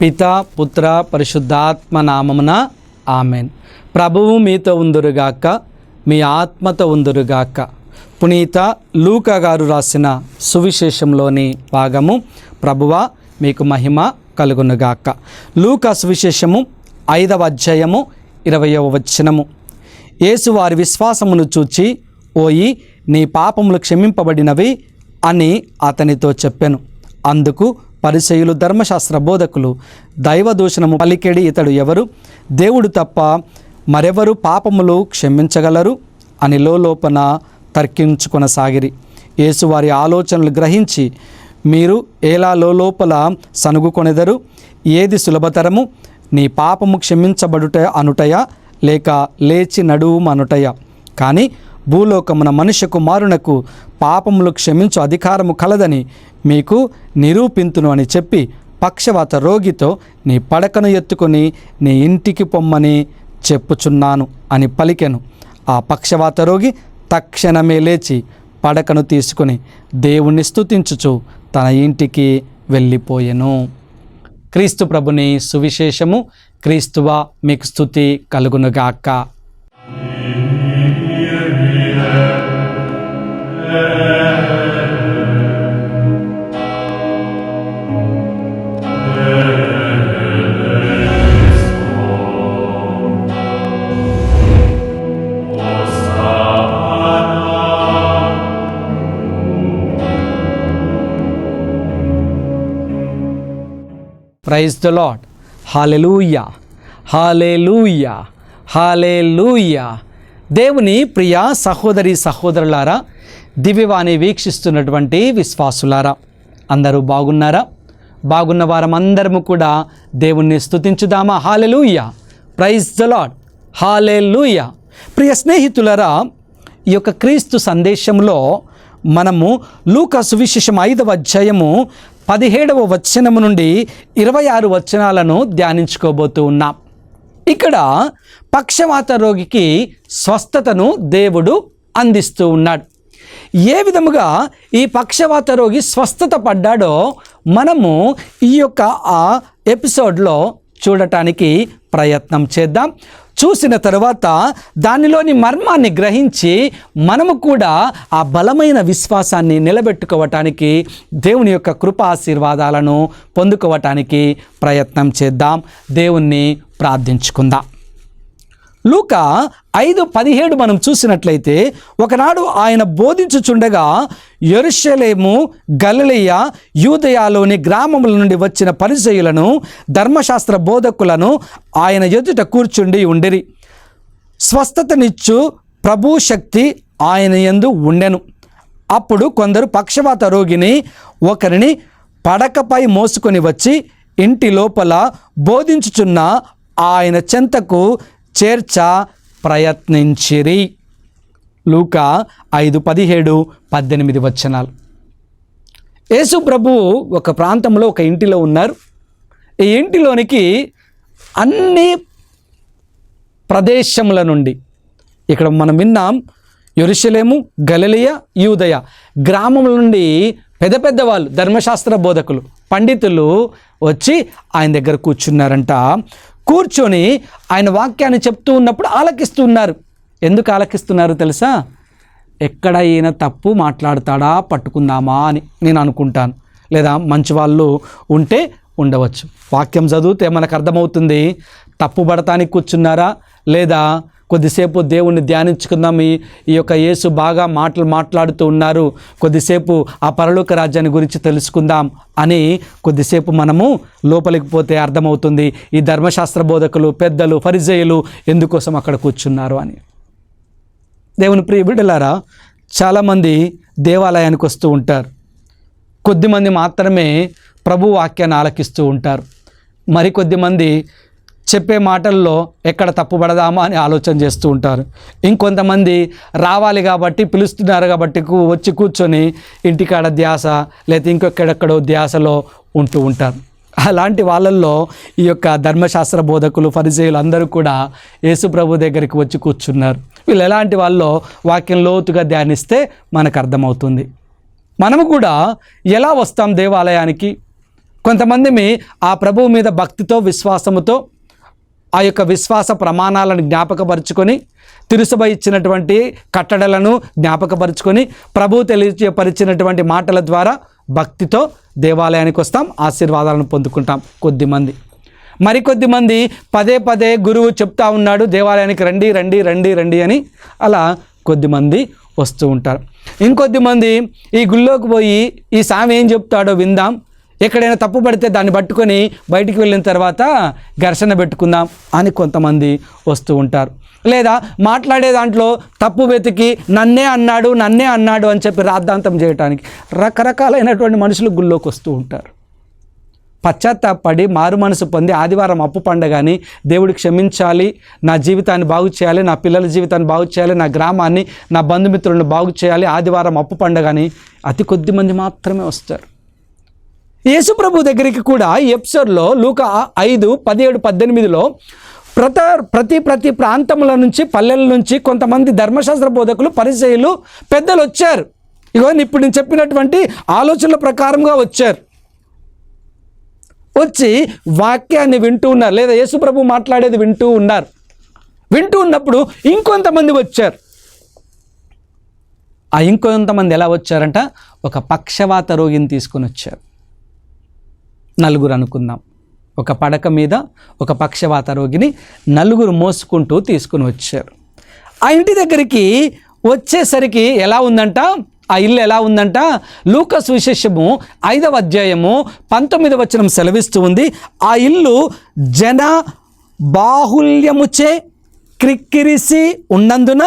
పితా పుత్ర పరిశుద్ధాత్మ నామమున ఆమెన్. ప్రభువు మీతో ఉందురుగాక, మీ ఆత్మతో ఉందురుగాక. పునీత లూకా గారు రాసిన సువిశేషంలోని భాగము. ప్రభువా మీకు మహిమ కలుగునుగాక. లూకా సువిశేషము 5వ అధ్యాయము 20వ వచనము. యేసు వారి విశ్వాసమును చూచి, ఓయి నీ పాపములు క్షమింపబడినవి అని అతనితో చెప్పెను. అందుకు పరిసయ్యులు ధర్మశాస్త్ర బోధకులు, దైవదూషణము పలికెడి ఇతడు ఎవరు? దేవుడు తప్ప మరెవరు పాపములు క్షమించగలరు అని లోలోపన తర్కించుకొనసాగిరి. యేసు వారి ఆలోచనలు గ్రహించి, మీరు ఎలా లోపల సనుగుకొనెదరు? ఏది సులభతరము, నీ పాపము క్షమించబడుట అనుటయా, లేక లేచి నడువుమనుటయా? కానీ భూలోకమున మనుష్య కుమారునకు పాపములు క్షమించు అధికారము కలదని మీకు నిరూపింతును అని చెప్పి పక్షవాత రోగితో, నీ పడకను ఎత్తుకొని నీ ఇంటికి పొమ్మని చెప్పుచున్నాను అని పలికెను. ఆ పక్షవాత రోగి తక్షణమే లేచి పడకను తీసుకుని దేవుణ్ణి స్తుతించుచు తన ఇంటికి వెళ్ళిపోయెను. క్రీస్తు ప్రభుని సువిశేషము. క్రీస్తువా మీకు స్తుతి కలుగునుగాక. Praise the Lord. హల్లెలూయా, హల్లెలూయా, హల్లెలూయా. దేవుని ప్రియ సహోదరి సహోదరులారా, దివ్యవాణి వీక్షిస్తున్నటువంటి విశ్వాసులారా, అందరూ బాగున్నారా? బాగున్న వారమందరము కూడా దేవుణ్ణి స్తుతించుదామా? హల్లెలూయా, ప్రైజ్ ద లార్డ్, హల్లెలూయా. ప్రియ స్నేహితులారా, ఈ యొక్క క్రీస్తు సందేశంలో మనము లూకా సువిశేషం 5వ అధ్యాయము 17వ వచనము నుండి 26 వచనాలను ధ్యానించుకోబోతూ ఉన్నాం. ఇక్కడ పక్షవాత రోగికి స్వస్థతను దేవుడు అందిస్తూ ఉన్నాడు. ఏ విధముగా ఈ పక్షవాత రోగి స్వస్థత పడ్డాడో మనము ఈ యొక్క ఎపిసోడ్లో చూడటానికి ప్రయత్నం చేద్దాం. చూసిన తరువాత దానిలోని మర్మాన్ని గ్రహించి మనము కూడా ఆ బలమైన విశ్వాసాన్ని నిలబెట్టుకోవటానికి, దేవుని యొక్క కృపాశీర్వాదాలను పొందుకోవటానికి ప్రయత్నం చేద్దాం. దేవుణ్ణి ప్రార్థించుకుందాం. లూకా 5:17 మనం చూసినట్లయితే, ఒకనాడు ఆయన బోధించుచుండగా యెరూషలేము, గలిలయ, యూదయలోని గ్రామముల నుండి వచ్చిన పరిసయ్యులను, ధర్మశాస్త్ర బోధకులను ఆయన ఎదుట కూర్చుండి ఉండిరి. స్వస్థతనిచ్చు ప్రభు శక్తి ఆయన యందు ఉండెను. అప్పుడు కొందరు పక్షవాత రోగిని ఒకరిని పడకపై మోసుకొని వచ్చి ఇంటి లోపల బోధించుచున్న ఆయన చెంతకు చేర్చ ప్రయత్నించిరి. లూకా 5:17-18 వచనాలు. యేసు ప్రభువు ఒక ప్రాంతంలో ఒక ఇంటిలో ఉన్నారు. ఈ ఇంటిలోనికి అన్ని ప్రదేశముల నుండి, ఇక్కడ మనం విన్నాం, యెరూషలేము, గలిలయ, యూదయ గ్రామముల నుండి పెద్ద పెద్ద వాళ్ళు, ధర్మశాస్త్ర బోధకులు, పండితులు వచ్చి ఆయన దగ్గర కూర్చున్నారంట. కూర్చొని ఆయన వాక్యాన్ని చెప్తూ ఉన్నప్పుడు ఆలకిస్తూ ఉన్నారు. ఎందుకు ఆలకిస్తున్నారు తెలుసా? ఎక్కడ ఈయన తప్పు మాట్లాడతాడా పట్టుకుందామా అని నేను అనుకుంటాను. లేదా మంచి వాళ్ళు ఉంటే ఉండవచ్చు. వాక్యం చదివితే మనకు అర్థమవుతుంది, తప్పు పడటానికి కూర్చున్నారా, లేదా కొద్దిసేపు దేవుణ్ణి ధ్యానించుకుందాం, ఈ యొక్క యేసు బాగా మాట్లాడుతూ ఉన్నారు, కొద్దిసేపు ఆ పరలోక రాజ్యాన్ని గురించి తెలుసుకుందాం అని కొద్దిసేపు మనము లోపలికి పోతే అర్థమవుతుంది ఈ ధర్మశాస్త్ర బోధకులు, పెద్దలు, ఫరిజేయులు ఎందుకోసం అక్కడ కూర్చున్నారు అని. దేవుని ప్రియ బిడ్డలారా, చాలామంది దేవాలయానికి వస్తూ ఉంటారు. కొద్దిమంది మాత్రమే ప్రభు వాక్యాన్ని ఆలకిస్తూ ఉంటారు. మరికొద్దిమంది చెప్పే మాటల్లో ఎక్కడ తప్పు పడదామా అని ఆలోచన చేస్తూ ఉంటారు. ఇంకొంతమంది రావాలి కాబట్టి, పిలుస్తున్నారు కాబట్టి వచ్చి కూర్చొని ఇంటికాడ ధ్యాస, లేదా ఇంకొక్కడెక్కడో ధ్యాసలో ఉంటూ ఉంటారు. అలాంటి వాళ్ళల్లో ఈ యొక్క ధర్మశాస్త్ర బోధకులు, ఫరిజేయులు అందరూ కూడా యేసు ప్రభు దగ్గరికి వచ్చి కూర్చున్నారు. వీళ్ళు ఎలాంటి వాళ్ళో వాక్యం లోతుగా ధ్యానిస్తే మనకు అర్థమవుతుంది. మనము కూడా ఎలా వస్తాం దేవాలయానికి? కొంతమంది ఆ ప్రభువు మీద భక్తితో విశ్వాసముతో ఆ యొక్క విశ్వాస ప్రమాణాలను జ్ఞాపకపరుచుకొని తిరుసభ ఇచ్చినటువంటి కట్టడలను జ్ఞాపకపరుచుకొని ప్రభువు తెలియపరిచినటువంటి మాటల ద్వారా భక్తితో దేవాలయానికి వస్తాం, ఆశీర్వాదాలను పొందుకుంటాం కొద్దిమంది. మరికొద్దిమంది పదే పదే గురువు చెప్తా ఉన్నాడు దేవాలయానికి రండి రండి రండి రండి అని, అలా కొద్దిమంది వస్తూ ఉంటారు. ఇంకొద్దిమంది ఈ గుళ్ళోకి పోయి ఈ స్వామి ఏం చెప్తాడో విందాం, ఎక్కడైనా తప్పు పడితే దాన్ని పట్టుకొని బయటికి వెళ్ళిన తర్వాత ఘర్షణ పెట్టుకుందాం అని కొంతమంది వస్తూ ఉంటారు. లేదా మాట్లాడే దాంట్లో తప్పు వెతికి నన్నే అన్నాడు అని చెప్పి రాద్ధాంతం చేయడానికి రకరకాలైనటువంటి మనుషులు గుళ్ళోకి వస్తూ ఉంటారు. పశ్చాత్తాపడి మారు మనసు పొంది ఆదివారం అప్పు పండగని దేవుడికి క్షమించాలి, నా జీవితాన్ని బాగు చేయాలి, నా పిల్లల జీవితాన్ని బాగు చేయాలి, నా గ్రామాన్ని నా బంధుమిత్రులను బాగు చేయాలి, ఆదివారం అప్పు పండగని అతి కొద్ది మంది మాత్రమే వస్తారు. యేసుప్రభు దగ్గరికి కూడా ఈ ఎపిసోడ్లో లూకా 5:17-18లో ప్రతి ప్రాంతముల నుంచి పల్లెల నుంచి కొంతమంది ధర్మశాస్త్ర బోధకులు పరిసయ్యులు పెద్దలు వచ్చారు. ఇగో ఇప్పుడు నేను చెప్పినటువంటి ఆలోచనల ప్రకారంగా వచ్చారు. వచ్చి వాక్యాన్ని వింటూ ఉన్నారు, లేదా యేసుప్రభు మాట్లాడేది వింటూ ఉన్నారు. వింటూ ఉన్నప్పుడు ఇంకొంతమంది వచ్చారు. ఆ ఇంకొంతమంది ఎలా వచ్చారంట, ఒక పక్షవాత రోగిని తీసుకొని వచ్చారు. నలుగురు అనుకుందాం, ఒక పడక మీద ఒక పక్షవాత రోగిని నలుగురు మోసుకుంటూ తీసుకుని వచ్చారు. ఆ ఇంటి దగ్గరికి వచ్చేసరికి ఎలా ఉందంట, ఆ ఇల్లు ఎలా ఉందంట, లూకా సువిశేషము 5వ అధ్యాయము 19వ వచనం సెలవిస్తూ ఉంది. ఆ ఇల్లు జన బాహుల్యముచే క్రిక్కిరిసి ఉన్నందున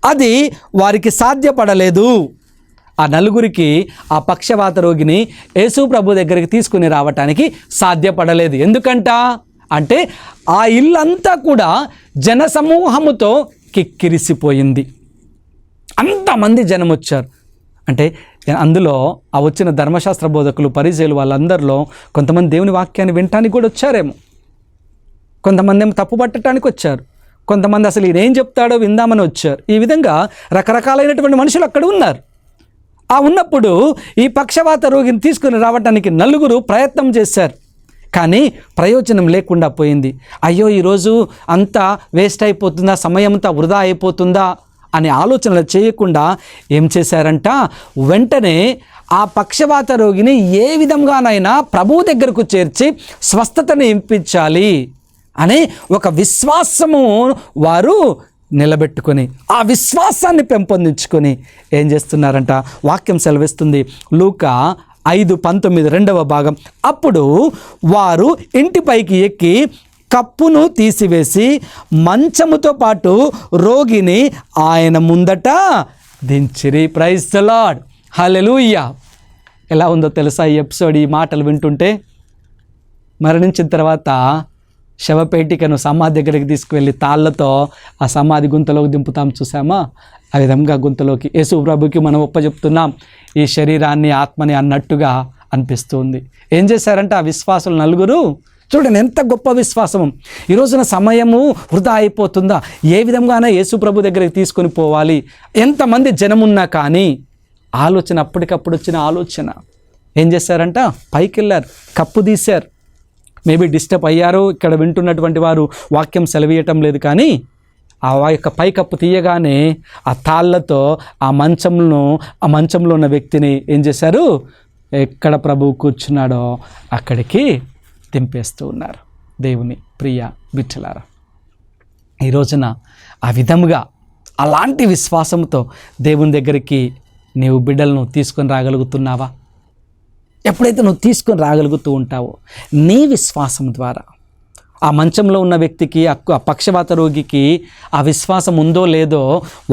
అది వారికి సాధ్యపడలేదు. ఆ నలుగురికి ఆ పక్షవాత రోగిని యేసు ప్రభు దగ్గరికి తీసుకుని రావటానికి సాధ్యపడలేదు. ఎందుకంట అంటే ఆ ఇల్లంతా కూడా జనసమూహముతో కిక్కిరిసిపోయింది. అంతమంది జనం వచ్చారు. అంటే అందులో ఆ వచ్చిన ధర్మశాస్త్ర బోధకులు పరిసయ్యులు వాళ్ళందరిలో కొంతమంది దేవుని వాక్యాన్ని వినటానికి కూడా వచ్చారేమో, కొంతమంది ఏమో తప్పు పట్టడానికి వచ్చారు, కొంతమంది అసలు ఈయన ఏం చెప్తాడో విందామని వచ్చారు. ఈ విధంగా రకరకాలైనటువంటి మనుషులు అక్కడ ఉన్నారు. ఆ ఉన్నప్పుడు ఈ పక్షవాత రోగిని తీసుకుని రావడానికి నలుగురు ప్రయత్నం చేశారు, కానీ ప్రయోజనం లేకుండా పోయింది. అయ్యో ఈరోజు అంతా వేస్ట్ అయిపోతుందా, సమయం అంతా వృధా అయిపోతుందా అనే ఆలోచనలు చేయకుండా ఏం చేశారంట, వెంటనే ఆ పక్షవాత రోగిని ఏ విధంగానైనా ప్రభువు దగ్గరకు చేర్చి స్వస్థతను ఇప్పించాలి అనే ఒక విశ్వాసము వారు నిలబెట్టుకొని ఆ విశ్వాసాన్ని పెంపొందించుకొని ఏం చేస్తున్నారంట, వాక్యం సెలవిస్తుంది లూకా 5:19 2వ భాగం. అప్పుడు వారు ఇంటిపైకి ఎక్కి కప్పును తీసివేసి మంచముతో పాటు రోగిని ఆయన ముందట దించిరి. ప్రైజ్ ది లార్డ్, హల్లెలూయా. ఎలా ఉందో తెలుసా ఈ ఎపిసోడ్, ఈ మాటలు వింటుంటే? మరణించిన తర్వాత శవపేటికను సమాధి దగ్గరికి తీసుకువెళ్ళి తాళ్ళతో ఆ సమాధి గుంతలోకి దింపుతాం చూసామా, ఆ విధంగా గుంతలోకి యేసు ప్రభుకి మనం ఒప్పచెప్తున్నాం ఈ శరీరాన్ని ఆత్మని అన్నట్టుగా అనిపిస్తుంది. ఏం చేశారంటే ఆ విశ్వాసులు నలుగురు, చూడండి ఎంత గొప్ప విశ్వాసము. ఈ రోజున సమయము వృధా అయిపోతుందా, ఏ విధంగానే యేసు ప్రభు దగ్గరికి తీసుకొని పోవాలి, ఎంతమంది జనమున్నా కానీ ఆలోచన అప్పటికప్పుడు వచ్చిన ఆలోచన. ఏం చేశారంట, పైకి వెళ్ళారు, కప్పు తీశారు. మేబీ డిస్టర్బ్ అయ్యారు ఇక్కడ వింటున్నటువంటి వారు, వాక్యం సెలవీయటం లేదు, కానీ ఆ యొక్క పైకప్పు తీయగానే ఆ తాళ్ళతో ఆ మంచంలో ఉన్న వ్యక్తిని ఏం చేశారు, ఎక్కడ ప్రభువు కూర్చున్నాడో అక్కడికి దింపేస్తూ ఉన్నారు. దేవుని ప్రియ బిడ్డలారా, ఈ రోజున ఆ విధముగా అలాంటి విశ్వాసంతో దేవుని దగ్గరికి నీవు బిడ్డలను తీసుకొని రాగలుగుతున్నావా? ఎప్పుడైతే నువ్వు తీసుకొని రాగలుగుతూ ఉంటావో నీ విశ్వాసం ద్వారా ఆ మంచంలో ఉన్న వ్యక్తికి, ఆ పక్షవాత రోగికి ఆ విశ్వాసం ఉందో లేదో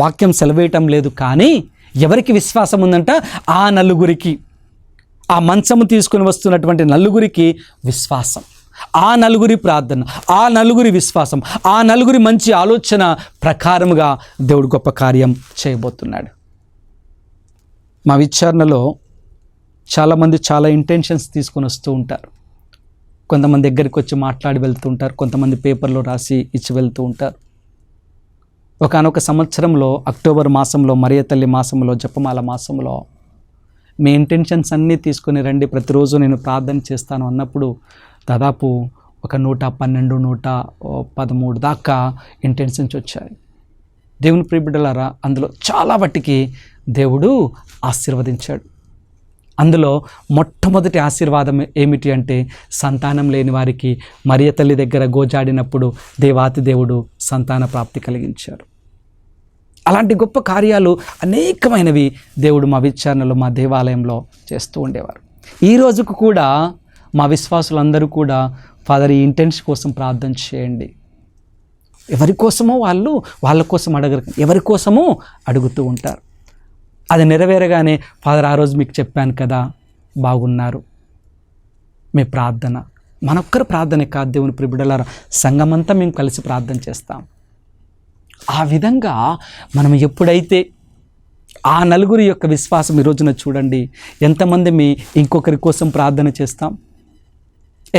వాక్యం సెలవేయటం లేదు, కానీ ఎవరికి విశ్వాసం ఉందంట, ఆ నలుగురికి, ఆ మంచము తీసుకుని వస్తున్నటువంటి నలుగురికి విశ్వాసం, ఆ నలుగురి ప్రార్థన, ఆ నలుగురి విశ్వాసం, ఆ నలుగురి మంచి ఆలోచన ప్రకారముగా దేవుడు గొప్ప కార్యం చేయబోతున్నాడు. మా విచారణలో చాలామంది చాలా ఇంటెన్షన్స్ తీసుకొని వస్తూ ఉంటారు. కొంతమంది దగ్గరికి వచ్చి మాట్లాడి వెళ్తూ ఉంటారు, కొంతమంది పేపర్లో రాసి ఇచ్చి వెళ్తూ ఉంటారు. ఒకానొక సంవత్సరంలో అక్టోబర్ మాసంలో, మరియ తల్లి మాసంలో, జపమాల మాసంలో మీ ఇంటెన్షన్స్ అన్నీ తీసుకొని రండి, ప్రతిరోజు నేను ప్రార్థన చేస్తాను అన్నప్పుడు దాదాపు ఒక 112, 113 దాకా ఇంటెన్షన్స్ వచ్చాయి. దేవుని ప్రియ బిడ్డలారా, అందులో చాలా వాటికి దేవుడు ఆశీర్వదించాడు. అందులో మొట్టమొదటి ఆశీర్వాదం ఏమిటి అంటే, సంతానం లేని వారికి మరియ తల్లి దగ్గర గోజాడినప్పుడు దేవాతి దేవుడు సంతాన ప్రాప్తి కలిగించారు. అలాంటి గొప్ప కార్యాలు అనేకమైనవి దేవుడు మా విచారణలో, మా దేవాలయంలో చేస్తూ ఉండేవారు. ఈ రోజుకు కూడా మా విశ్వాసులందరూ కూడా, ఫాదర్ ఈ ఇంటెన్షన్ కోసం ప్రార్థన చేయండి. ఎవరి కోసమో వాళ్ళ కోసం అడగరు, ఎవరి కోసమో అడుగుతూ ఉంటారు. అది నెరవేరగానే, ఫాదర్ ఆ రోజు మీకు చెప్పాను కదా, బాగున్నారు. మీ ప్రార్థన మనొక్కరు ప్రార్థనే కాదు దేవుని ప్రియ బిడ్డలారా, సంఘమంతా మేము కలిసి ప్రార్థన చేస్తాం. ఆ విధంగా మనం ఎప్పుడైతే ఆ నలుగురి యొక్క విశ్వాసం, ఈ రోజున చూడండి ఎంతమంది మీ ఇంకొకరి కోసం ప్రార్థన చేస్తాం,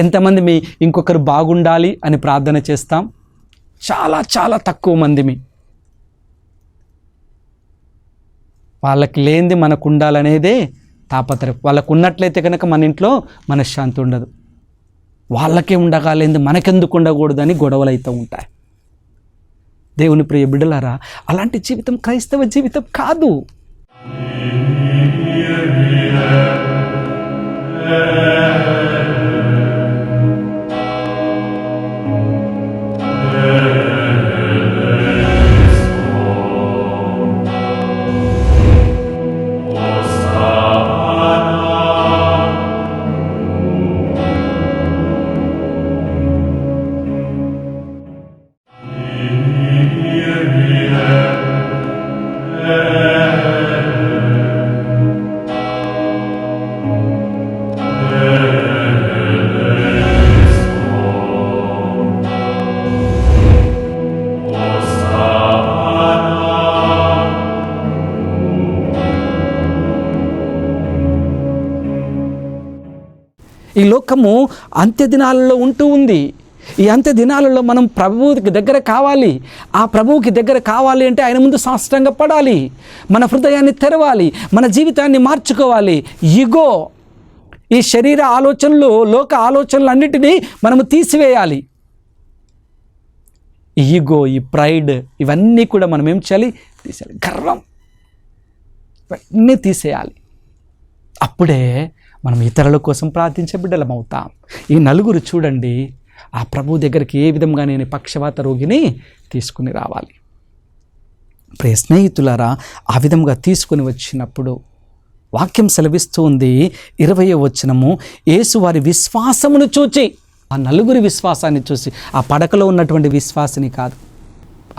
ఎంతమంది మీ ఇంకొకరు బాగుండాలి అని ప్రార్థన చేస్తాం. చాలా చాలా తక్కువ మంది మీ వాళ్ళకి లేనిది మనకు ఉండాలనేదే తాపత్రయం. వాళ్ళకు ఉన్నట్లయితే కనుక మన ఇంట్లో మనశ్శాంతి ఉండదు. వాళ్ళకే ఉండగాలేంది మనకెందుకు ఉండకూడదని గొడవలు అవుతూ ఉంటాయి. దేవుని ప్రియ బిడ్డలారా, అలాంటి జీవితం క్రైస్తవ జీవితం కాదు. ఈ లోకము అంత్య దినాలలో ఉంటూ ఉంది. ఈ అంత్య దినాలలో మనం ప్రభువుకి దగ్గర కావాలి. ఆ ప్రభువుకి దగ్గర కావాలి అంటే ఆయన ముందు సాష్టాంగ పడాలి. మన హృదయాన్ని తెరవాలి, మన జీవితాన్ని మార్చుకోవాలి. ఈగో, ఈ శరీర ఆలోచనలు, లోక ఆలోచనలు అన్నిటినీ మనము తీసివేయాలి. ఈగో, ఈ ప్రైడ్, ఇవన్నీ కూడా మనం ఏం చేయాలి? తీసేయాలి. గర్వం, ఇవన్నీ తీసేయాలి. అప్పుడే మనం ఇతరుల కోసం ప్రార్థించే బిడ్డలం అవుతాం. ఈ నలుగురు చూడండి, ఆ ప్రభు దగ్గరికి ఏ విధంగా నేను పక్షవాత రోగిని తీసుకుని రావాలి. ప్రియ స్నేహితులారా, ఆ విధంగా తీసుకుని వచ్చినప్పుడు వాక్యం సెలవిస్తూ ఉంది 20వ వచనము, యేసు వారి విశ్వాసమును చూచి, ఆ నలుగురి విశ్వాసాన్ని చూసి, ఆ పడకలో ఉన్నటువంటి విశ్వాసిని కాదు,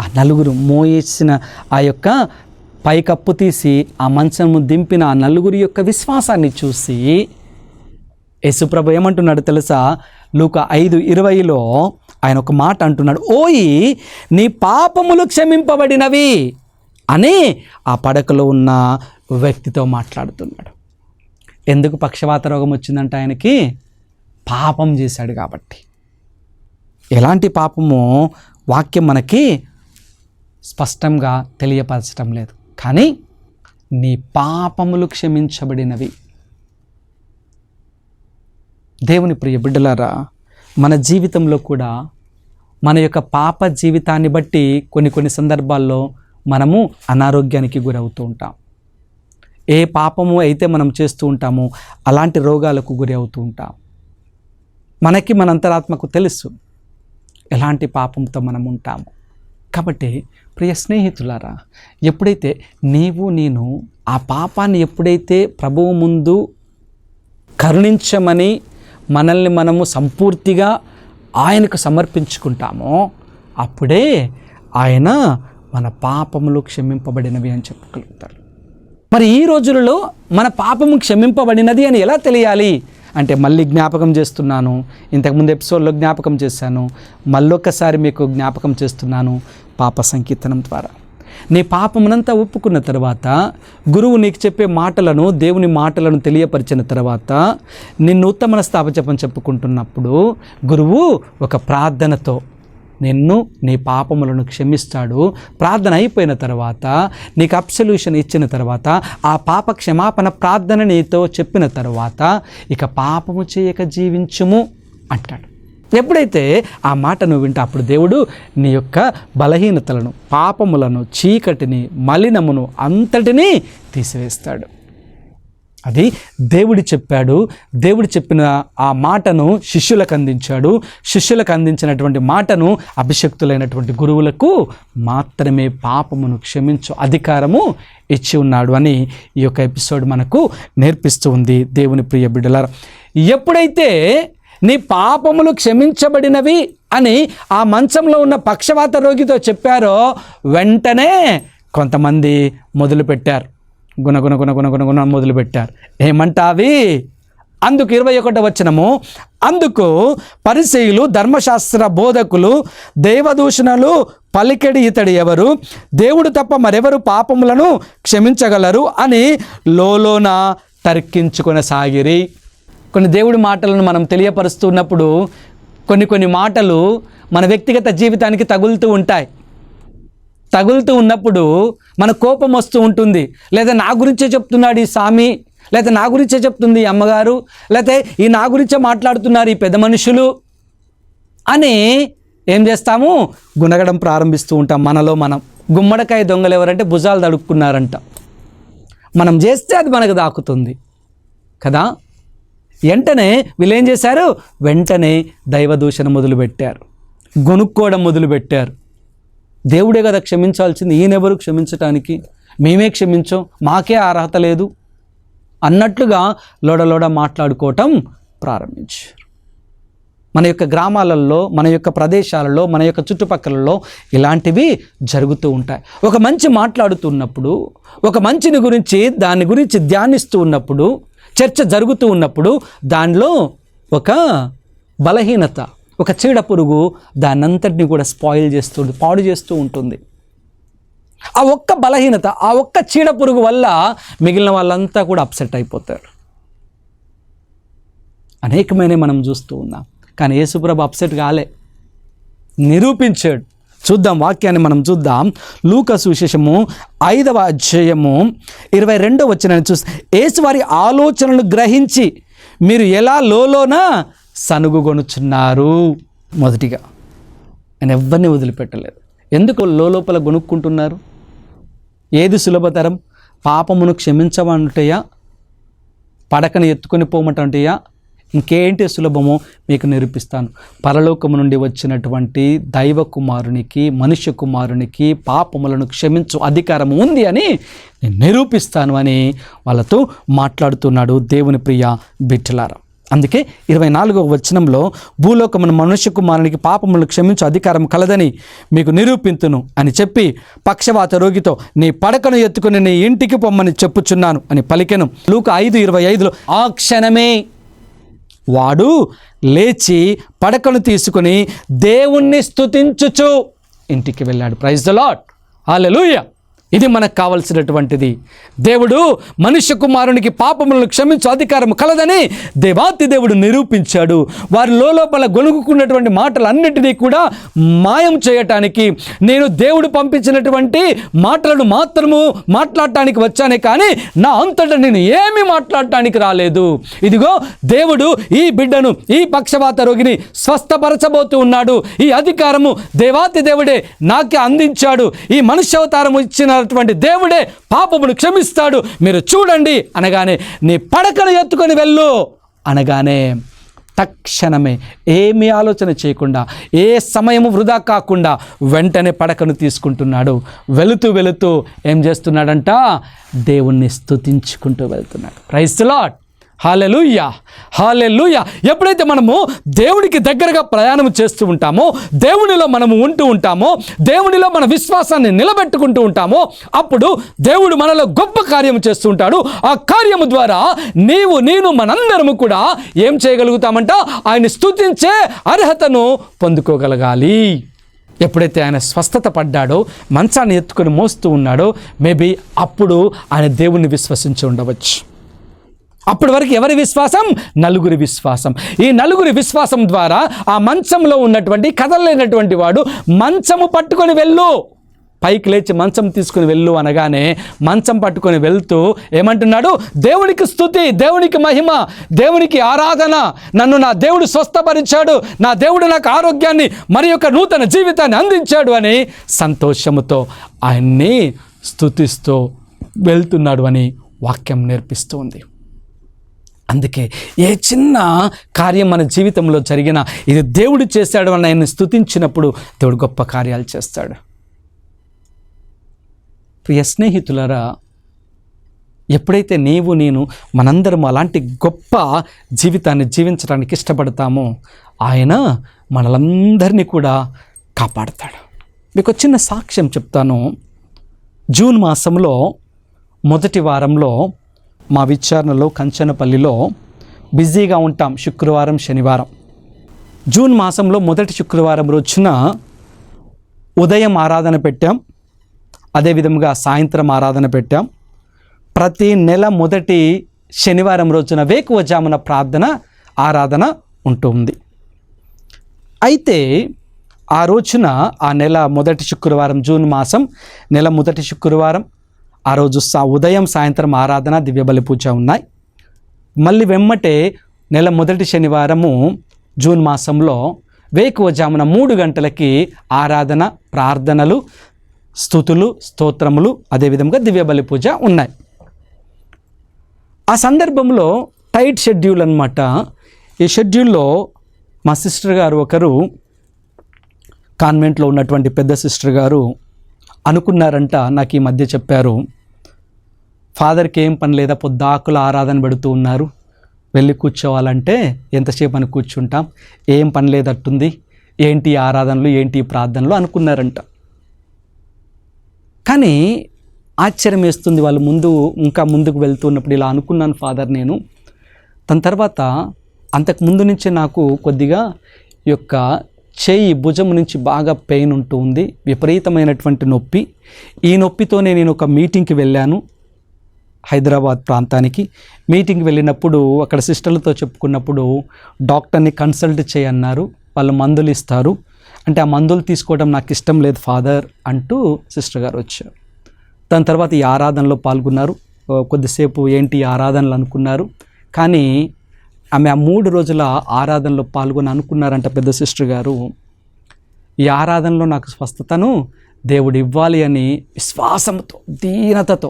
ఆ నలుగురు మోయేసిన ఆ యొక్క పైకప్పు తీసి ఆ మంచము దింపిన ఆ నలుగురి యొక్క విశ్వాసాన్ని చూసి యేసుప్రభు ఏమంటున్నాడు తెలుసా? లూకా 5:20లో ఆయన ఒక మాట అంటున్నాడు, ఓయి నీ పాపములు క్షమింపబడినవి అని ఆ పడకలో ఉన్న వ్యక్తితో మాట్లాడుతున్నాడు. ఎందుకు పక్షవాత రోగం వచ్చిందంటే ఆయనకి పాపం చేశాడు కాబట్టి. ఎలాంటి పాపమో వాక్యం మనకి స్పష్టంగా తెలియపరచడం లేదు, కానీ నీ పాపములు క్షమించబడినవి. దేవుని ప్రియ బిడ్డలారా, మన జీవితంలో కూడా మన యొక్క పాప జీవితాన్ని బట్టి కొన్ని సందర్భాల్లో మనము అనారోగ్యానికి గురవుతూ ఉంటాం. ఏ పాపము అయితే మనం చేస్తూ ఉంటామో అలాంటి రోగాలకు గురి అవుతూ ఉంటాం. మనకి మన అంతరాత్మకు తెలుసు ఎలాంటి పాపంతో మనం ఉంటాము. కాబట్టి ప్రియ స్నేహితులారా, ఎప్పుడైతే నేను ఆ పాపాన్ని ఎప్పుడైతే ప్రభువు ముందు కరుణించమని మనల్ని మనము సంపూర్తిగా ఆయనకు సమర్పించుకుంటామో అప్పుడే ఆయన మన పాపములు క్షమింపబడినవి అని చెప్పగలుగుతారు. మరి ఈ రోజులలో మన పాపము క్షమింపబడినది అని ఎలా తెలియాలి అంటే, మళ్ళీ జ్ఞాపకం చేస్తున్నాను, ఇంతకుముందు ఎపిసోడ్లో జ్ఞాపకం చేశాను, మళ్ళొక్కసారి మీకు జ్ఞాపకం చేస్తున్నాను. పాప సంకీర్తనం ద్వారా నీ పాపమునంతా ఒప్పుకున్న తర్వాత, గురువు నీకు చెప్పే మాటలను, దేవుని మాటలను తెలియపరిచిన తర్వాత, నిన్ను ఉత్తమ స్థాపజపం చెప్పుకుంటున్నప్పుడు గురువు ఒక ప్రార్థనతో నిన్ను నీ పాపములను క్షమిస్తాడు. ప్రార్థన అయిపోయిన తర్వాత నీకు అబ్సల్యూషన్ ఇచ్చిన తర్వాత ఆ పాప క్షమాపణ ప్రార్థన నీతో చెప్పిన తర్వాత ఇక పాపము చేయక జీవించుము అంటాడు. ఎప్పుడైతే ఆ మాట నువ్వు వింటే అప్పుడు దేవుడు నీ యొక్క బలహీనతలను, పాపములను, చీకటిని, మలినమును అంతటినీ తీసివేస్తాడు. అది దేవుడు చెప్పాడు. దేవుడు చెప్పిన ఆ మాటను శిష్యులకు అందించాడు. శిష్యులకు అందించినటువంటి మాటను అభిషక్తులైనటువంటి గురువులకు మాత్రమే పాపమును క్షమించు అధికారము ఇచ్చి ఉన్నాడు అని ఈ యొక్క ఎపిసోడ్ మనకు నేర్పిస్తూ ఉంది. దేవుని ప్రియ బిడ్డలారా, ఎప్పుడైతే నీ పాపములు క్షమించబడినవి అని ఆ మంచంలో ఉన్న పక్షవాత రోగితో చెప్పారో వెంటనే కొంతమంది మొదలుపెట్టారు, గుణ మొదలుపెట్టారు. ఏమంటావి? అందుకు 21వ వచనము, అందుకు పరిసయ్యులు, ధర్మశాస్త్ర బోధకులు, దేవదూషణలు పలికెడి ఇతడు ఎవరు? దేవుడు తప్ప మరెవరు పాపములను క్షమించగలరు అని లోలోన తర్కించుకొనసాగిరి. కొన్ని దేవుడి మాటలను మనం తెలియపరుస్తున్నప్పుడు కొన్ని మాటలు మన వ్యక్తిగత జీవితానికి తగులుతూ ఉంటాయి. తగులుతూ ఉన్నప్పుడు మన కోపం వస్తూ ఉంటుంది. లేదా నా గురించే చెప్తున్నాడు ఈ స్వామి, లేదా నా గురించే చెప్తుంది ఈ అమ్మగారు, లేకపోతే ఈ నా గురించే మాట్లాడుతున్నారు ఈ పెద్ద మనుషులు అని ఏం చేస్తాము? గుణగడం ప్రారంభిస్తూ ఉంటాం. మనలో మనం గుమ్మడికాయ దొంగలు ఎవరంటే భుజాలు తడుక్కున్నారంట. మనం చేస్తే అది మనకు దాకుతుంది కదా. వెంటనే వీళ్ళు ఏం చేశారు? వెంటనే దైవదూషణ మొదలుపెట్టారు, గొనుక్కోవడం మొదలుపెట్టారు. దేవుడే కదా క్షమించాల్సింది, ఈయనెవరు క్షమించటానికి? మేమే క్షమించాం, మాకే అర్హత లేదు అన్నట్లుగా లోడలోడ మాట్లాడుకోవటం ప్రారంభించారు. మన యొక్క గ్రామాలలో, మన యొక్క ప్రదేశాలలో, మన యొక్క చుట్టుపక్కలలో ఇలాంటివి జరుగుతూ ఉంటాయి. ఒక మంచి మాట్లాడుతున్నప్పుడు, ఒక మంచిని గురించి దాని గురించి ధ్యానిస్తూ ఉన్నప్పుడు, చర్చ జరుగుతూ ఉన్నప్పుడు దానిలో ఒక బలహీనత, ఒక చీడ పురుగు దాన్నంతటిని కూడా పాడు చేస్తూ ఉంటుంది. ఆ ఒక్క బలహీనత, ఆ ఒక్క చీడ పురుగు వల్ల మిగిలిన వాళ్ళంతా కూడా అప్సెట్ అయిపోతారు. అనేకమైన మనం చూస్తూ ఉన్నాం. కానీ యేసుప్రభు అప్సెట్ కాలే, నిరూపించాడు. చూద్దాం వాక్యాన్ని మనం చూద్దాం. లూకా సువిశేషము 5వ అధ్యాయము 22వ వచనాన్ని చూస్తే, యేసు వారి ఆలోచనలు గ్రహించి మీరు ఎలా లోలోన సనుగుగొనుచున్నారు. మొదటిగా ఆయన ఎవ్వరిని వదిలిపెట్టలేదు. ఎందుకు లోపల గొనుక్కుంటున్నారు? ఏది సులభతరం? పాపమును క్షమించమంటయా, పడకను ఎత్తుకొని పోమంటయా, ఇంకేంటి సులభమో మీకు నిరూపిస్తాను. పరలోకము నుండి వచ్చినటువంటి దైవ కుమారునికి, మనుష్య కుమారునికి పాపములను క్షమించు అధికారం ఉంది అని నేను నిరూపిస్తాను అని వాళ్ళతో మాట్లాడుతున్నాడు దేవుని ప్రియ బిడ్డలారా. అందుకే 24వ వచనంలో, భూలోకమున మనుష్య కుమారునికి పాపములను క్షమించు అధికారం కలదని మీకు నిరూపింతును అని చెప్పి పక్షవాత రోగితో నీ పడకను ఎత్తుకుని నీ ఇంటికి పొమ్మని చెప్పుచున్నాను అని పలికెను. లూకా 5:25లో ఆ క్షణమే వాడు లేచి పడకను తీసుకుని దేవుణ్ణి స్తుతించుచు ఇంటికి వెళ్ళాడు. ప్రైజ్ ద లార్డ్, హల్లెలూయా. ఇది మనకు కావలసినటువంటిది. దేవుడు మనుష్య కుమారునికి పాపములను క్షమించు అధికారం కలదని దేవాతి దేవుడు నిరూపించాడు. వారి లోపల గొనుగుకున్నటువంటి మాటలన్నిటినీ కూడా మాయం చేయటానికి నేను దేవుడు పంపించినటువంటి మాటలను మాత్రము మాట్లాడటానికి వచ్చానే కానీ నా అంతటా నేను ఏమీ మాట్లాడటానికి రాలేదు. ఇదిగో దేవుడు ఈ బిడ్డను, ఈ పక్షవాత రోగిని స్వస్థపరచబోతూ ఉన్నాడు. ఈ అధికారము దేవాతి దేవుడే నాకే అందించాడు. ఈ మనుష్యావతారము ఇచ్చిన దేవుడే పాపమును క్షమిస్తాడు, మీరు చూడండి అనగానే నీ పడకను ఎత్తుకొని వెళ్ళు అనగానే తక్షణమే ఏమీ ఆలోచన చేయకుండా, ఏ సమయము వృధా కాకుండా వెంటనే పడకను తీసుకుంటున్నాడు. వెళుతూ ఏం చేస్తున్నాడంట? దేవుణ్ణి స్తుతించుకుంటూ వెళ్తున్నాడు. ప్రైజ్ ది లార్డ్, హల్లెలూయా, హల్లెలూయా. ఎప్పుడైతే మనము దేవునికి దగ్గరగా ప్రయాణం చేస్తూ ఉంటామో, దేవునిలో మనము ఉంటూ ఉంటామో, దేవునిలో మన విశ్వాసాన్ని నిలబెట్టుకుంటూ ఉంటామో, అప్పుడు దేవుడు మనలో గొప్ప కార్యము చేస్తూ ఉంటాడు. ఆ కార్యము ద్వారా నేను మనందరము కూడా ఏం చేయగలుగుతామంట? ఆయన్ని స్తుతించే అర్హతను పొందుకోగలగాలి. ఎప్పుడైతే ఆయన స్వస్థత పడ్డాడో, మంచాన్ని ఎత్తుకొని మోస్తూ ఉన్నాడో, మేబీ అప్పుడు ఆయన దేవుణ్ణి విశ్వసించి ఉండవచ్చు. అప్పటి వరకు ఎవరి విశ్వాసం? నలుగురి విశ్వాసం. ఈ నలుగురి విశ్వాసం ద్వారా ఆ మంచంలో ఉన్నటువంటి కదలలేనటువంటి వాడు మంచము పట్టుకొని వెళ్ళు, పైకి లేచి మంచం తీసుకుని వెళ్ళు అనగానే మంచం పట్టుకొని వెళ్తూ ఏమంటున్నాడు? దేవునికి స్తుతి, దేవునికి మహిమ, దేవునికి ఆరాధన, నన్ను నా దేవుడు స్వస్థపరిచాడు, నా దేవుడు నాకు ఆరోగ్యాన్ని మరి యొక్క నూతన జీవితాన్ని అందించాడు అని సంతోషముతో ఆయన్ని స్తుతిస్తూ వెళ్తున్నాడు అని వాక్యం నేర్పిస్తుంది. అందుకే ఏ చిన్న కార్యం మన జీవితంలో జరిగినా ఇది దేవుడు చేశాడు అని ఆయన్ని స్తుతించినప్పుడు దేవుడు గొప్ప కార్యాలు చేస్తాడు. ప్రియ స్నేహితులారా, ఎప్పుడైతే నీవు నేను మనందరం అలాంటి గొప్ప జీవితాన్ని జీవించడానికి ఇష్టపడతామో ఆయన మనలందరినీ కూడా కాపాడతాడు. మీకు చిన్న సాక్ష్యం చెప్తాను. జూన్ మాసంలో మొదటి వారంలో మా విచారణలో కంచనపల్లిలో బిజీగా ఉంటాం. శుక్రవారం శనివారం. జూన్ మాసంలో మొదటి శుక్రవారం రోజున ఉదయం ఆరాధన పెట్టాం, అదేవిధంగా సాయంత్రం ఆరాధన పెట్టాం. ప్రతి నెల మొదటి శనివారం రోజున వేకువజామున ప్రార్థన ఆరాధన ఉంటుంది. అయితే ఆ రోజున ఆ నెల మొదటి శుక్రవారం, జూన్ మాసం నెల మొదటి శుక్రవారం ఆ రోజు ఉదయం సాయంత్రం ఆరాధన దివ్యబలి పూజ ఉన్నాయి. మళ్ళీ వెమ్మటే నెల మొదటి శనివారము జూన్ మాసంలో వేకువజామున 3 గంటలకి ఆరాధన, ప్రార్థనలు, స్తుతులు, స్తోత్రములు, అదేవిధంగా దివ్యబలి పూజ ఉన్నాయి. ఆ సందర్భంలో టైట్ షెడ్యూల్ అన్నమాట. ఈ షెడ్యూల్లో మా సిస్టర్ గారు ఒకరు, కాన్వెంట్లో ఉన్నటువంటి పెద్ద సిస్టర్ గారు అనుకున్నారంట, నాకు ఈ మధ్య చెప్పారు, ఫాదర్కి ఏం పని లేదా, పొద్దాకుల ఆరాధన పెడుతూ ఉన్నారు, వెళ్ళి కూర్చోవాలంటే ఎంతసేపు అని కూర్చుంటాం, ఏం పని లేదట్టుంది, ఏంటి ఆరాధనలు, ఏంటి ప్రార్థనలు అనుకున్నారంట. కానీ ఆశ్చర్యం వేస్తుంది, వాళ్ళు ఇంకా ముందుకు వెళ్తున్నప్పుడు ఇలా అనుకున్నాను ఫాదర్ నేను. దాని తర్వాత అంతకుముందు నుంచే నాకు కొద్దిగా ఈ యొక్క చేయి భుజం నుంచి బాగా పెయిన్ ఉంటూ ఉంది, విపరీతమైనటువంటి నొప్పి. ఈ నొప్పితోనే నేను ఒక మీటింగ్కి వెళ్ళాను, హైదరాబాద్ ప్రాంతానికి. మీటింగ్కి వెళ్ళినప్పుడు అక్కడ సిస్టర్లతో చెప్పుకున్నప్పుడు డాక్టర్ని కన్సల్ట్ చేయన్నారు, వాళ్ళు మందులు ఇస్తారు. అంటే ఆ మందులు తీసుకోవడం నాకు ఇష్టం లేదు ఫాదర్ అంటూ సిస్టర్ గారు వచ్చారు. దాని తర్వాత ఈ ఆరాధనలో పాల్గొన్నారు. కొద్దిసేపు ఏంటి ఆరాధనలు అనుకున్నారు. కానీ ఆమె ఆ 3 రోజుల ఆరాధనలో పాల్గొని అనుకున్నారంట పెద్ద సిస్టర్ గారు, ఈ ఆరాధనలో నాకు స్వస్థతను దేవుడు ఇవ్వాలి అని విశ్వాసంతో, దీనతతో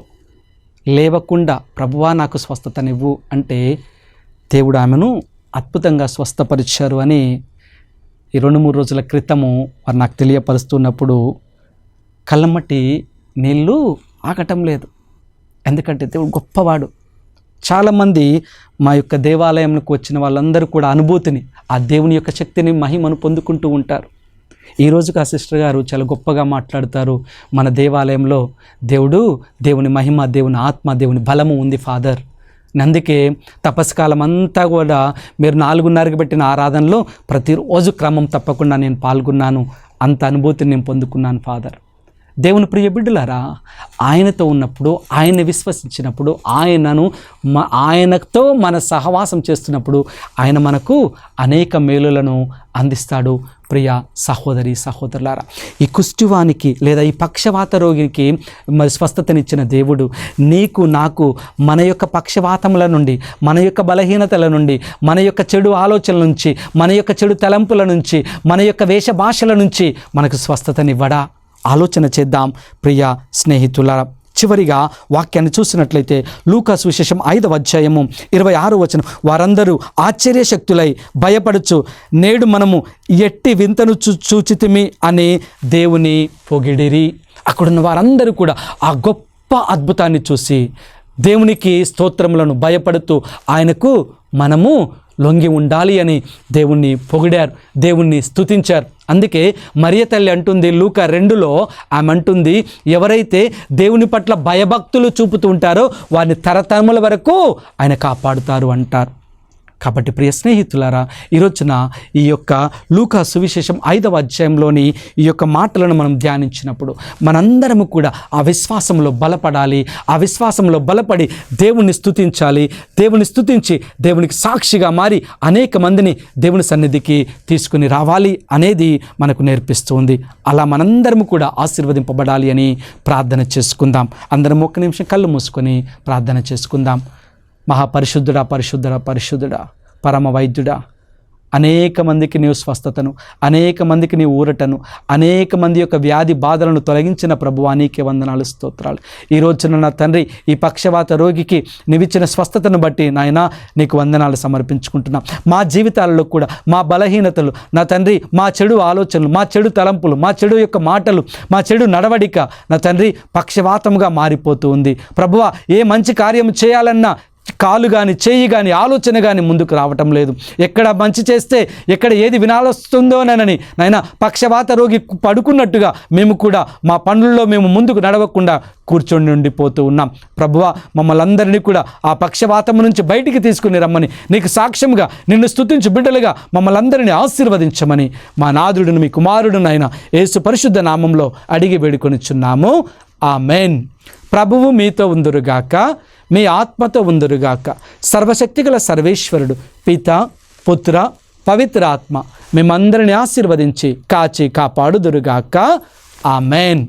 లేవకుండా ప్రభువా నాకు స్వస్థతనివ్వు అంటే దేవుడు ఆమెను అద్భుతంగా స్వస్థపరిచారు అని ఈ 2-3 రోజుల క్రితము వారు నాకు తెలియపరుస్తున్నప్పుడు కళ్ళమ్మటి నీళ్ళు ఆగటం లేదు. ఎందుకంటే దేవుడు గొప్పవాడు. చాలామంది మా యొక్క దేవాలయంకు వచ్చిన వాళ్ళందరూ కూడా అనుభూతిని, ఆ దేవుని యొక్క శక్తిని, మహిమను పొందుకుంటూ ఉంటారు. ఈరోజుకి ఆ సిస్టర్ గారు చాలా గొప్పగా మాట్లాడతారు, మన దేవాలయంలో దేవుని మహిమ, దేవుని ఆత్మ, దేవుని బలము ఉంది ఫాదర్. అందుకే తపస్కాలం అంతా కూడా మీరు 4:30కి పెట్టిన ఆరాధనలో ప్రతిరోజు క్రమం తప్పకుండా నేను పాల్గొన్నాను, అంత అనుభూతిని నేను పొందుకున్నాను ఫాదర్. దేవుని ప్రియ బిడ్డలారా, ఆయనతో ఉన్నప్పుడు, ఆయన విశ్వసించినప్పుడు, ఆయనతో మన సహవాసం చేస్తున్నప్పుడు ఆయన మనకు అనేక మేలులను అందిస్తాడు. ప్రియ సహోదరి సహోదరులారా, ఈ కుష్ఠువానికి లేదా ఈ పక్షవాత రోగికి మరి స్వస్థతనిచ్చిన దేవుడు నీకు నాకు మన యొక్క పక్షవాతముల నుండి, మన యొక్క బలహీనతల నుండి, మన యొక్క చెడు ఆలోచనల నుంచి, మన యొక్క చెడు తలంపుల నుంచి, మన యొక్క వేష భాషల నుంచి మనకు స్వస్థతనివ్వడా? ఆలోచన చేద్దాం ప్రియ స్నేహితులారా. చివరిగా వాక్యాన్ని చూసినట్లయితే లూకా సువిశేషం 5వ అధ్యాయము 26వ వచనం, వారందరూ ఆశ్చర్యశక్తులై భయపడుచు నేడు మనము ఎట్టి వింతను చూచితిమి అని దేవుని పొగిడిరి. అక్కడున్న వారందరూ కూడా ఆ గొప్ప అద్భుతాన్ని చూసి దేవునికి స్తోత్రములను భయపడుతూ ఆయనకు మనము లొంగి ఉండాలి అని దేవుణ్ణి పొగిడారు, దేవుణ్ణి స్తుతించారు. అందుకే మరియ తల్లి అంటుంది లూకా 2లో, ఆమె అంటుంది, ఎవరైతే దేవుని పట్ల భయభక్తులు చూపుతూ ఉంటారో వారిని తరతరముల వరకు ఆయన కాపాడుతారు అంటారు. కాబట్టి ప్రియ స్నేహితులారా, ఈరోజున ఈ యొక్క లూకా సువిశేషం 5వ అధ్యాయంలోని ఈ యొక్క మాటలను మనం ధ్యానించినప్పుడు మనందరము కూడా ఆ విశ్వాసంలో బలపడాలి. ఆ విశ్వాసంలో బలపడి దేవుణ్ణి స్తుతించాలి. దేవుని స్తుతించి దేవునికి సాక్షిగా మారి అనేక మందిని దేవుని సన్నిధికి తీసుకుని రావాలి అనేది మనకు నేర్పిస్తుంది. అలా మనందరము కూడా ఆశీర్వదింపబడాలి అని ప్రార్థన చేసుకుందాం. అందరం ఒక్క నిమిషం కళ్ళు మూసుకొని ప్రార్థన చేసుకుందాం. మహాపరిశుద్ధుడా, పరిశుద్ధుడా, పరిశుద్ధుడా, పరమ వైద్యుడా, అనేక మందికి నీవు స్వస్థతను, అనేక మందికి నీ ఊరటను, అనేక మంది యొక్క వ్యాధి బాధలను తొలగించిన ప్రభువా నీకే వందనాలు, స్తోత్రాలు. ఈ రోజున నా తండ్రి, ఈ పక్షవాత రోగికి నీవిచ్చిన స్వస్థతను బట్టి నాయనా నీకు వందనాలు సమర్పించుకుంటున్నాం. మా జీవితాలలో కూడా మా బలహీనతలు నా తండ్రి, మా చెడు ఆలోచనలు, మా చెడు తలంపులు, మా చెడు యొక్క మాటలు, మా చెడు నడవడిక నా తండ్రి పక్షవాతంగా మారిపోతూ ఉంది. ప్రభువా, ఏ మంచి కార్యం చేయాలన్నా కాలు కానీ చేయి కానీ ఆలోచన కానీ ముందుకు రావటం లేదు. ఎక్కడ మంచి చేస్తే ఎక్కడ ఏది వినాలొస్తుందోనని నాయన పక్షవాత రోగి పడుకున్నట్టుగా మేము కూడా మా పనుల్లో మేము ముందుకు నడవకుండా కూర్చొని ఉండిపోతూ ఉన్నాం. ప్రభువా, మమ్మల్ని అందరినీ కూడా ఆ పక్షవాతం నుంచి బయటికి తీసుకుని రమ్మని, నీకు సాక్ష్యంగా నిన్ను స్తుతించు బిడ్డలుగా మమ్మల్ని అందరినీ ఆశీర్వదించమని మా నాథుడిని మీ కుమారుడును అయిన యేసు పరిశుద్ధ నామంలో అడిగి వేడుకొనిచున్నాము. ఆమేన్. ప్రభువు మీతో ఉందురుగాక, మీ ఆత్మతో ఉందురుగాక. సర్వశక్తిగల సర్వేశ్వరుడు పిత, పుత్ర, పవిత్ర ఆత్మ మిమ్మందరిని ఆశీర్వదించి కాచి కాపాడుదురుగాక. ఆమేన్.